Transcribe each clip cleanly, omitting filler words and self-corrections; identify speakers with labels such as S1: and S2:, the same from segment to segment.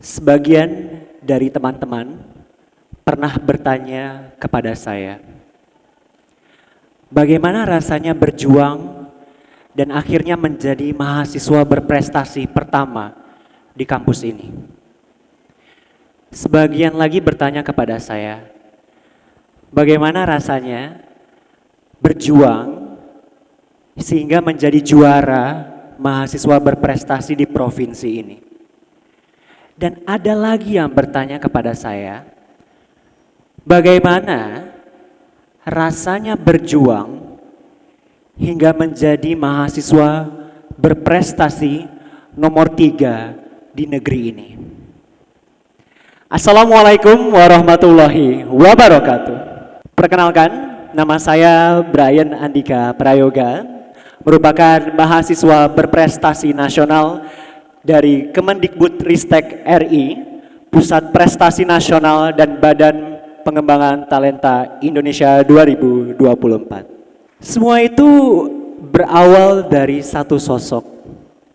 S1: Sebagian dari teman-teman pernah bertanya kepada saya, bagaimana rasanya berjuang dan akhirnya menjadi mahasiswa berprestasi pertama di kampus ini. Sebagian lagi bertanya kepada saya, bagaimana rasanya berjuang sehingga menjadi juara mahasiswa berprestasi di provinsi ini. Dan ada lagi yang bertanya kepada saya, bagaimana rasanya berjuang hingga menjadi mahasiswa berprestasi nomor 3 di negeri ini. Assalamualaikum warahmatullahi wabarakatuh. Perkenalkan, nama saya Brian Andika Prayoga, merupakan mahasiswa berprestasi nasional dari Kemendikbudristek RI, Pusat Prestasi Nasional dan Badan Pengembangan Talenta Indonesia 2024. Semua itu berawal dari satu sosok,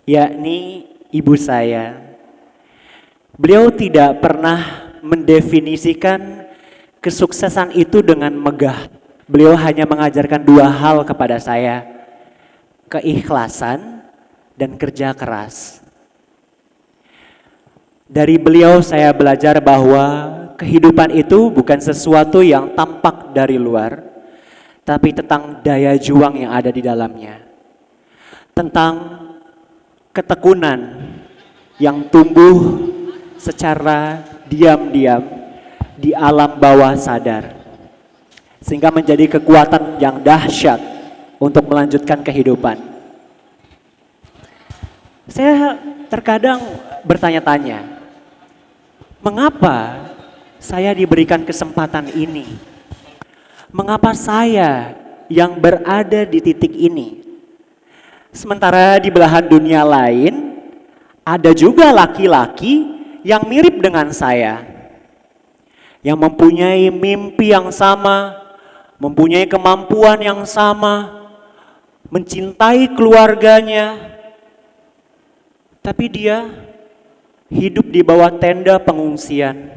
S1: yakni ibu saya. Beliau tidak pernah mendefinisikan kesuksesan itu dengan megah. Beliau hanya mengajarkan dua hal kepada saya, keikhlasan dan kerja keras. Dari beliau saya belajar bahwa kehidupan itu bukan sesuatu yang tampak dari luar, tapi tentang daya juang yang ada di dalamnya. Tentang ketekunan yang tumbuh secara diam-diam di alam bawah sadar. Sehingga menjadi kekuatan yang dahsyat untuk melanjutkan kehidupan. Saya terkadang bertanya-tanya, mengapa saya diberikan kesempatan ini? Mengapa saya yang berada di titik ini? Sementara di belahan dunia lain, ada juga laki-laki yang mirip dengan saya. Yang mempunyai mimpi yang sama, mempunyai kemampuan yang sama, mencintai keluarganya. Tapi dia hidup di bawah tenda pengungsian,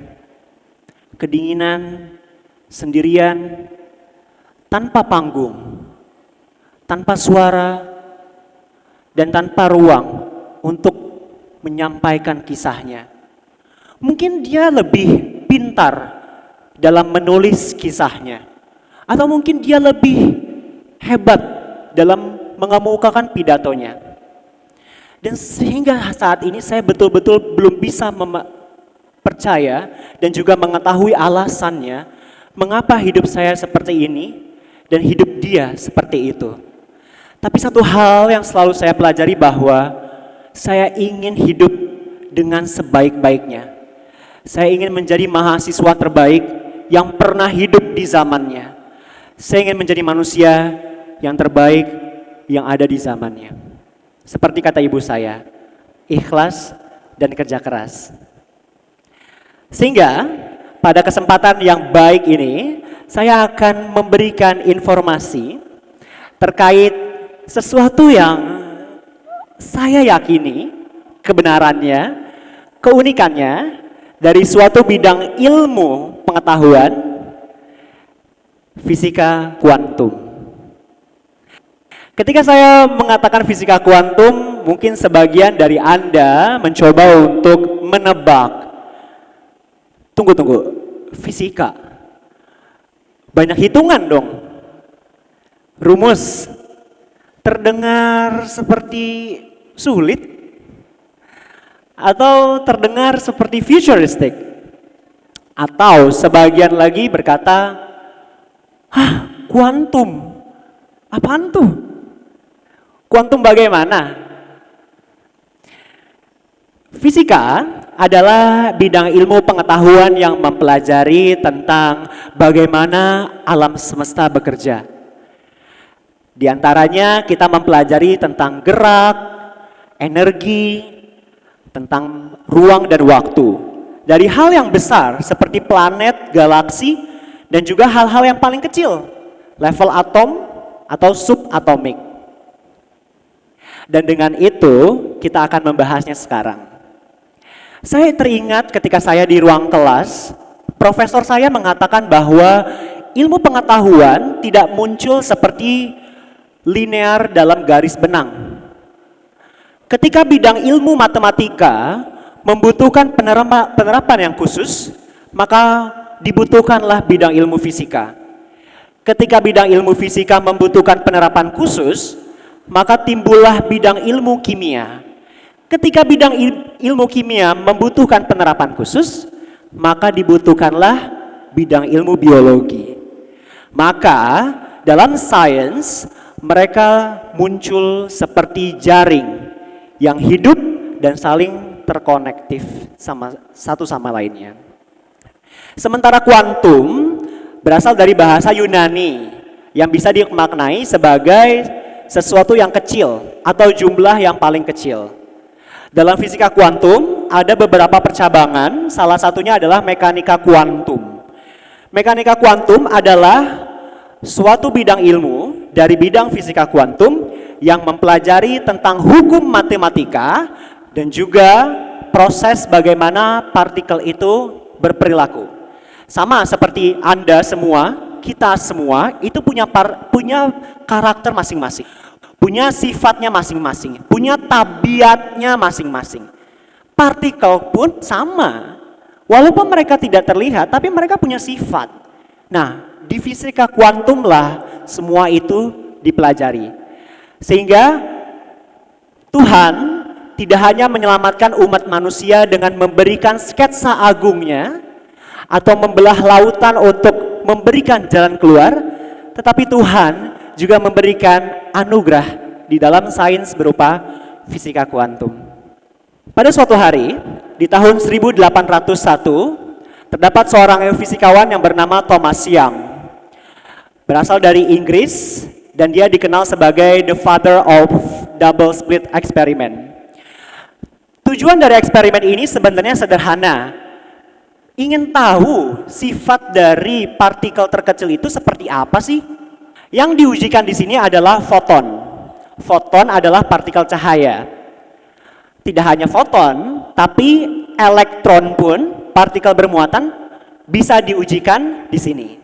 S1: kedinginan, sendirian, tanpa panggung, tanpa suara, dan tanpa ruang untuk menyampaikan kisahnya. Mungkin dia lebih pintar dalam menulis kisahnya, atau mungkin dia lebih hebat dalam mengemukakan pidatonya. Dan sehingga saat ini saya betul-betul belum bisa percaya dan juga mengetahui alasannya mengapa hidup saya seperti ini dan hidup dia seperti itu. Tapi satu hal yang selalu saya pelajari bahwa saya ingin hidup dengan sebaik-baiknya. Saya ingin menjadi mahasiswa terbaik yang pernah hidup di zamannya. Saya ingin menjadi manusia yang terbaik yang ada di zamannya. Seperti kata ibu saya, ikhlas dan kerja keras. Sehingga pada kesempatan yang baik ini, saya akan memberikan informasi terkait sesuatu yang saya yakini kebenarannya, keunikannya dari suatu bidang ilmu pengetahuan fisika kuantum. Ketika saya mengatakan fisika kuantum, mungkin sebagian dari Anda mencoba untuk menebak. Tunggu, fisika. Banyak hitungan dong. Rumus terdengar seperti sulit atau terdengar seperti futuristik. Atau sebagian lagi berkata, kuantum, apaan tuh? Kuantum bagaimana? Fisika adalah bidang ilmu pengetahuan yang mempelajari tentang bagaimana alam semesta bekerja. Di antaranya kita mempelajari tentang gerak, energi, tentang ruang dan waktu. Dari hal yang besar seperti planet, galaksi, dan juga hal-hal yang paling kecil, level atom atau subatomik. Dan dengan itu kita akan membahasnya sekarang. Saya teringat ketika saya di ruang kelas, profesor saya mengatakan bahwa ilmu pengetahuan tidak muncul seperti linear dalam garis benang. Ketika bidang ilmu matematika membutuhkan penerapan yang khusus, maka dibutuhkanlah bidang ilmu fisika. Ketika bidang ilmu fisika membutuhkan penerapan khusus, maka timbullah bidang ilmu kimia. Ketika bidang ilmu kimia membutuhkan penerapan khusus, maka dibutuhkanlah bidang ilmu biologi. Maka dalam sains mereka muncul seperti jaring yang hidup dan saling terkonektif satu sama lainnya. Sementara kuantum berasal dari bahasa Yunani yang bisa dimaknai sebagai sesuatu yang kecil atau jumlah yang paling kecil. Dalam fisika kuantum ada beberapa percabangan, salah satunya adalah mekanika kuantum. Mekanika kuantum adalah suatu bidang ilmu dari bidang fisika kuantum yang mempelajari tentang hukum matematika dan juga proses bagaimana partikel itu berperilaku. Sama seperti Anda semua, kita semua itu punya karakter masing-masing. Punya sifatnya masing-masing, punya tabiatnya masing-masing. Partikel pun sama. Walaupun mereka tidak terlihat, tapi mereka punya sifat. Nah, di fisika kuantum lah semua itu dipelajari. Sehingga Tuhan tidak hanya menyelamatkan umat manusia dengan memberikan sketsa agungnya atau membelah lautan untuk memberikan jalan keluar, tetapi Tuhan juga memberikan anugerah di dalam sains berupa fisika kuantum. Pada suatu hari, di tahun 1801, terdapat seorang fisikawan yang bernama Thomas Young. Berasal dari Inggris dan dia dikenal sebagai the father of double slit experiment. Tujuan dari eksperimen ini sebenarnya sederhana. Ingin tahu sifat dari partikel terkecil itu seperti apa sih? Yang diujikan di sini adalah foton. Foton adalah partikel cahaya. Tidak hanya foton, tapi elektron pun, partikel bermuatan, bisa diujikan di sini.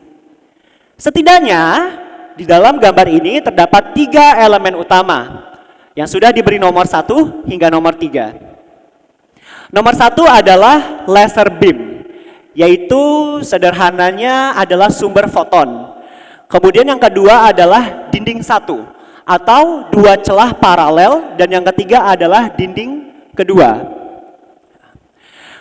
S1: Setidaknya, di dalam gambar ini terdapat 3 elemen utama yang sudah diberi nomor 1 hingga nomor 3. Nomor 1 adalah laser beam, yaitu sederhananya adalah sumber foton. Kemudian yang kedua adalah dinding 1 atau 2 celah paralel, dan yang ketiga adalah dinding kedua.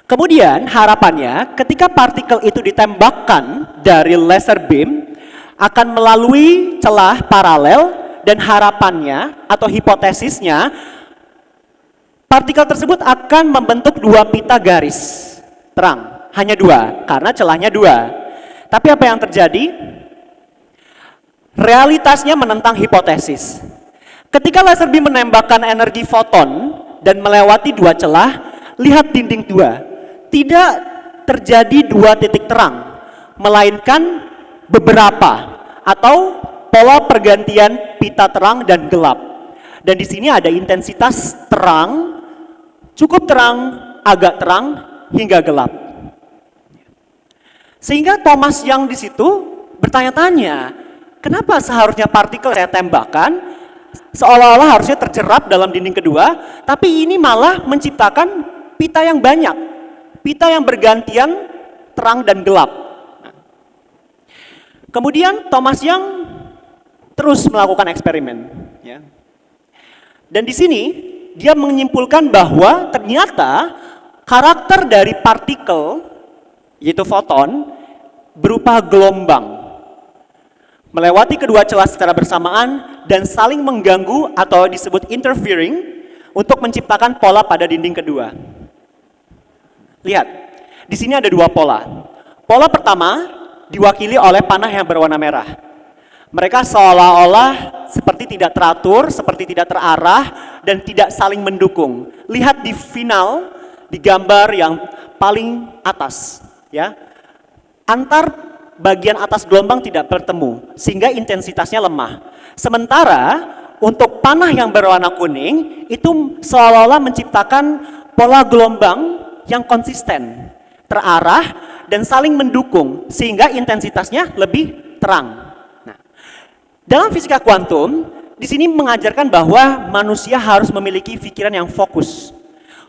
S1: Kemudian harapannya ketika partikel itu ditembakkan dari laser beam akan melalui celah paralel, dan harapannya atau hipotesisnya partikel tersebut akan membentuk 2 pita garis terang, hanya 2 karena celahnya 2. Tapi apa yang terjadi? Realitasnya menentang hipotesis. Ketika laser beam menembakkan energi foton dan melewati 2 celah, lihat dinding 2. Tidak terjadi 2 titik terang, melainkan beberapa atau pola pergantian pita terang dan gelap. Dan di sini ada intensitas terang, cukup terang, agak terang, hingga gelap. Sehingga Thomas Young di situ bertanya-tanya, kenapa seharusnya partikel saya tembakkan seolah-olah harusnya terjerap dalam dinding kedua, tapi ini malah menciptakan pita yang banyak, pita yang bergantian terang dan gelap. Kemudian Thomas Young terus melakukan eksperimen, ya. Dan di sini dia menyimpulkan bahwa ternyata karakter dari partikel, yaitu foton, berupa gelombang, melewati kedua celah secara bersamaan dan saling mengganggu atau disebut interfering untuk menciptakan pola pada dinding kedua. Lihat, di sini ada 2 pola. Pola pertama diwakili oleh panah yang berwarna merah. Mereka seolah-olah seperti tidak teratur, seperti tidak terarah, dan tidak saling mendukung. Lihat di final, di gambar yang paling atas, ya. Antar bagian atas gelombang tidak bertemu, sehingga intensitasnya lemah. Sementara untuk panah yang berwarna kuning, itu seolah-olah menciptakan pola gelombang yang konsisten, terarah, dan saling mendukung sehingga intensitasnya lebih terang. Nah, dalam fisika kuantum, di sini mengajarkan bahwa manusia harus memiliki pikiran yang fokus.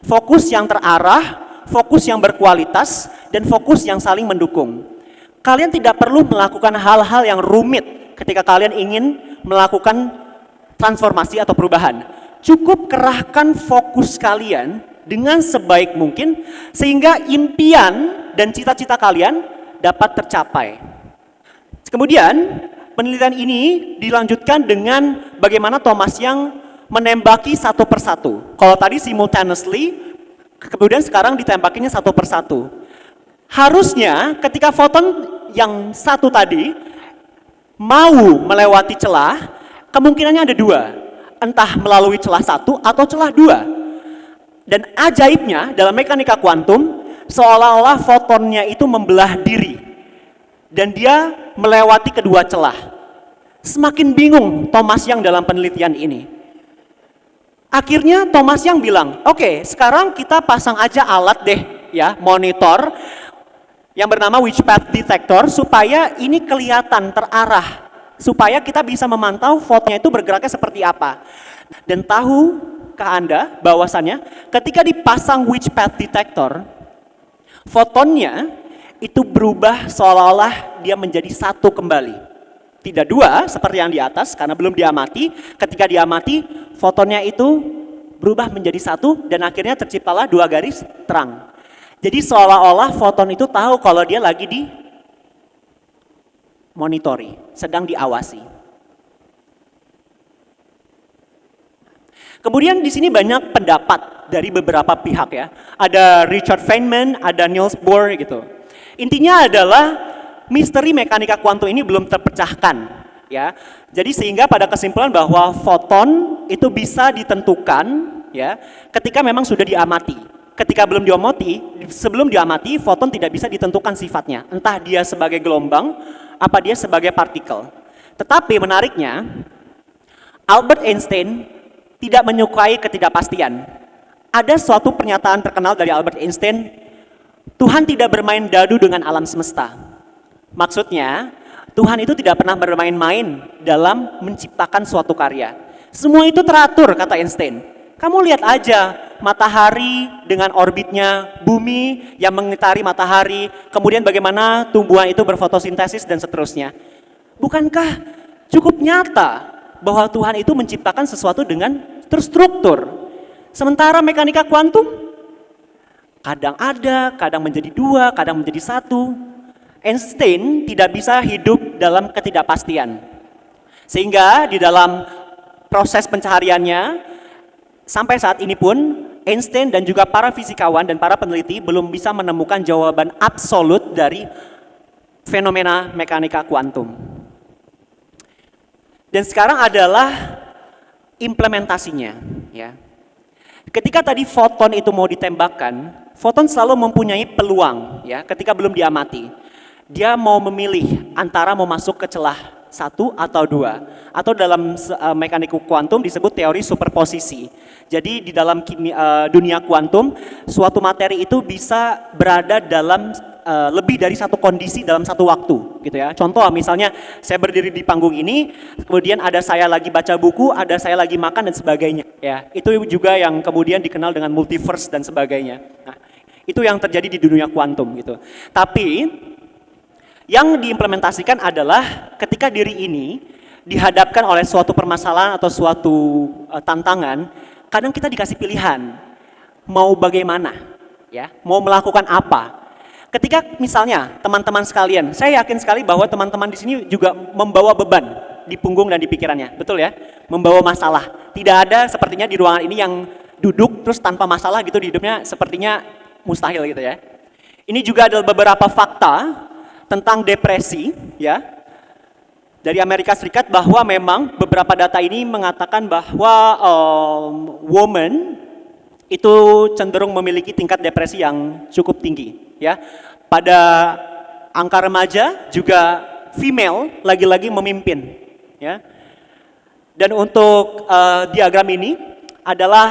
S1: Fokus yang terarah, fokus yang berkualitas, dan fokus yang saling mendukung. Kalian tidak perlu melakukan hal-hal yang rumit ketika kalian ingin melakukan transformasi atau perubahan. Cukup kerahkan fokus kalian dengan sebaik mungkin sehingga impian dan cita-cita kalian dapat tercapai. Kemudian penelitian ini dilanjutkan dengan bagaimana Thomas Young menembaki satu persatu. Kalau tadi simultaneously, kemudian sekarang ditembakinya satu persatu. Harusnya ketika foton yang satu tadi mau melewati celah, kemungkinannya ada dua. Entah melalui celah satu atau celah dua. Dan ajaibnya dalam mekanika kuantum, seolah-olah fotonnya itu membelah diri. Dan dia melewati kedua celah. Semakin bingung Thomas Young dalam penelitian ini. Akhirnya Thomas Young bilang, oke, sekarang kita pasang aja alat deh, ya, monitor yang bernama Wedge Path Detector supaya ini kelihatan terarah, supaya kita bisa memantau fotonya itu bergeraknya seperti apa. Dan tahukah Anda bahwasannya ketika dipasang Wedge Path Detector, fotonnya itu berubah seolah-olah dia menjadi satu kembali. Tidak dua seperti yang di atas karena belum diamati. Ketika diamati, fotonnya itu berubah menjadi satu dan akhirnya terciptalah dua garis terang. Jadi seolah-olah foton itu tahu kalau dia lagi di monitori, sedang diawasi. Kemudian di sini banyak pendapat dari beberapa pihak ya. Ada Richard Feynman, ada Niels Bohr gitu. Intinya adalah misteri mekanika kuantum ini belum terpecahkan ya. Jadi sehingga pada kesimpulan bahwa foton itu bisa ditentukan ya ketika memang sudah diamati. Ketika belum diamati, sebelum diamati, foton tidak bisa ditentukan sifatnya. Entah dia sebagai gelombang, apa dia sebagai partikel. Tetapi menariknya, Albert Einstein tidak menyukai ketidakpastian. Ada suatu pernyataan terkenal dari Albert Einstein, Tuhan tidak bermain dadu dengan alam semesta. Maksudnya, Tuhan itu tidak pernah bermain-main dalam menciptakan suatu karya. Semua itu teratur, kata Einstein. Kamu lihat aja matahari dengan orbitnya, bumi yang mengitari matahari, kemudian bagaimana tumbuhan itu berfotosintesis dan seterusnya. Bukankah cukup nyata bahwa Tuhan itu menciptakan sesuatu dengan terstruktur? Sementara mekanika kuantum, kadang ada, kadang menjadi dua, kadang menjadi satu. Einstein tidak bisa hidup dalam ketidakpastian. Sehingga di dalam proses pencahariannya, sampai saat ini pun Einstein dan juga para fisikawan dan para peneliti belum bisa menemukan jawaban absolut dari fenomena mekanika kuantum. Dan sekarang adalah implementasinya. Ya. Ketika tadi foton itu mau ditembakkan, foton selalu mempunyai peluang ya, ketika belum diamati. Dia mau memilih antara mau masuk ke celah satu atau dua, atau dalam mekanika kuantum disebut teori superposisi. Jadi di dalam dunia kuantum, suatu materi itu bisa berada dalam lebih dari satu kondisi dalam satu waktu, gitu ya. Contoh misalnya saya berdiri di panggung ini, kemudian ada saya lagi baca buku, ada saya lagi makan dan sebagainya. Ya, itu juga yang kemudian dikenal dengan multiverse dan sebagainya. Nah, itu yang terjadi di dunia kuantum, gitu. Tapi yang diimplementasikan adalah ketika diri ini dihadapkan oleh suatu permasalahan atau suatu tantangan, kadang kita dikasih pilihan, mau bagaimana, ya, mau melakukan apa. Ketika misalnya teman-teman sekalian, saya yakin sekali bahwa teman-teman di sini juga membawa beban di punggung dan di pikirannya, betul ya, membawa masalah. Tidak ada sepertinya di ruangan ini yang duduk terus tanpa masalah gitu di hidupnya, sepertinya mustahil gitu ya. Ini juga adalah beberapa fakta tentang depresi ya dari Amerika Serikat, bahwa memang beberapa data ini mengatakan bahwa woman itu cenderung memiliki tingkat depresi yang cukup tinggi ya. Pada angka remaja juga female lagi-lagi memimpin ya. Dan untuk diagram ini adalah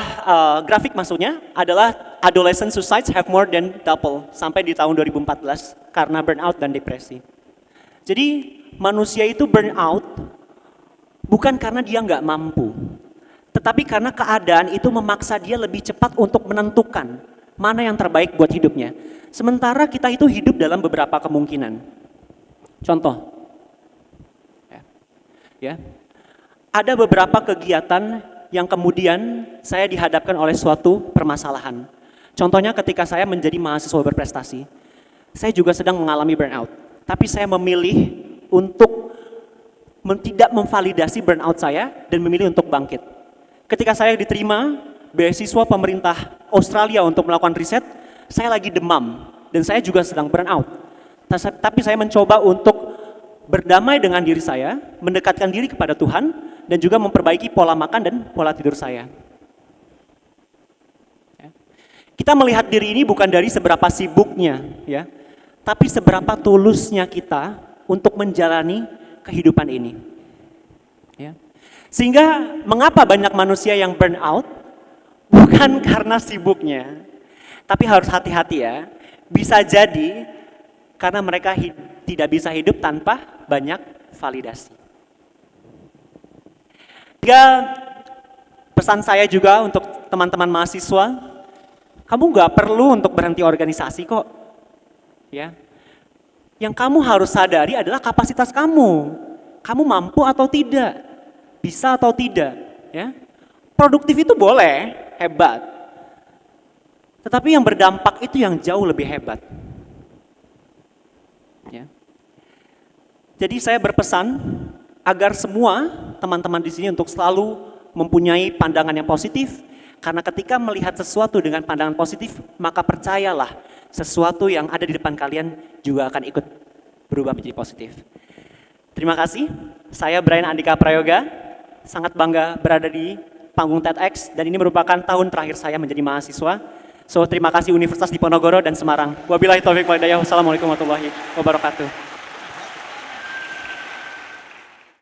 S1: grafik maksudnya adalah adolescent suicides have more than double sampai di tahun 2014 karena burnout dan depresi. Jadi manusia itu burnout bukan karena dia nggak mampu, tetapi karena keadaan itu memaksa dia lebih cepat untuk menentukan mana yang terbaik buat hidupnya. Sementara kita itu hidup dalam beberapa kemungkinan. Contoh, ya, ada beberapa kegiatan yang kemudian saya dihadapkan oleh suatu permasalahan. Contohnya ketika saya menjadi mahasiswa berprestasi, saya juga sedang mengalami burnout. Tapi saya memilih untuk tidak memvalidasi burnout saya dan memilih untuk bangkit. Ketika saya diterima beasiswa pemerintah Australia untuk melakukan riset, saya lagi demam dan saya juga sedang burnout. Tapi saya mencoba untuk berdamai dengan diri saya, mendekatkan diri kepada Tuhan, dan juga memperbaiki pola makan dan pola tidur saya. Kita melihat diri ini bukan dari seberapa sibuknya, ya, tapi seberapa tulusnya kita untuk menjalani kehidupan ini. Ya. Sehingga mengapa banyak manusia yang burn out? Bukan karena sibuknya, tapi harus hati-hati ya. Bisa jadi karena mereka tidak bisa hidup tanpa banyak validasi. Pesan saya juga untuk teman-teman mahasiswa, kamu nggak perlu untuk berhenti organisasi kok. Ya. Yang kamu harus sadari adalah kapasitas kamu. Kamu mampu atau tidak, bisa atau tidak. Ya. Produktif itu boleh, hebat. Tetapi yang berdampak itu yang jauh lebih hebat. Ya. Jadi saya berpesan agar semua teman-teman di sini untuk selalu mempunyai pandangan yang positif, karena ketika melihat sesuatu dengan pandangan positif, maka percayalah sesuatu yang ada di depan kalian juga akan ikut berubah menjadi positif. Terima kasih, saya Brian Andika Prayoga, sangat bangga berada di panggung TEDx dan ini merupakan tahun terakhir saya menjadi mahasiswa. So terima kasih Universitas Diponegoro dan Semarang. Wabillahi taufiq wal hidayah. Wassalamualaikum warahmatullahi wabarakatuh.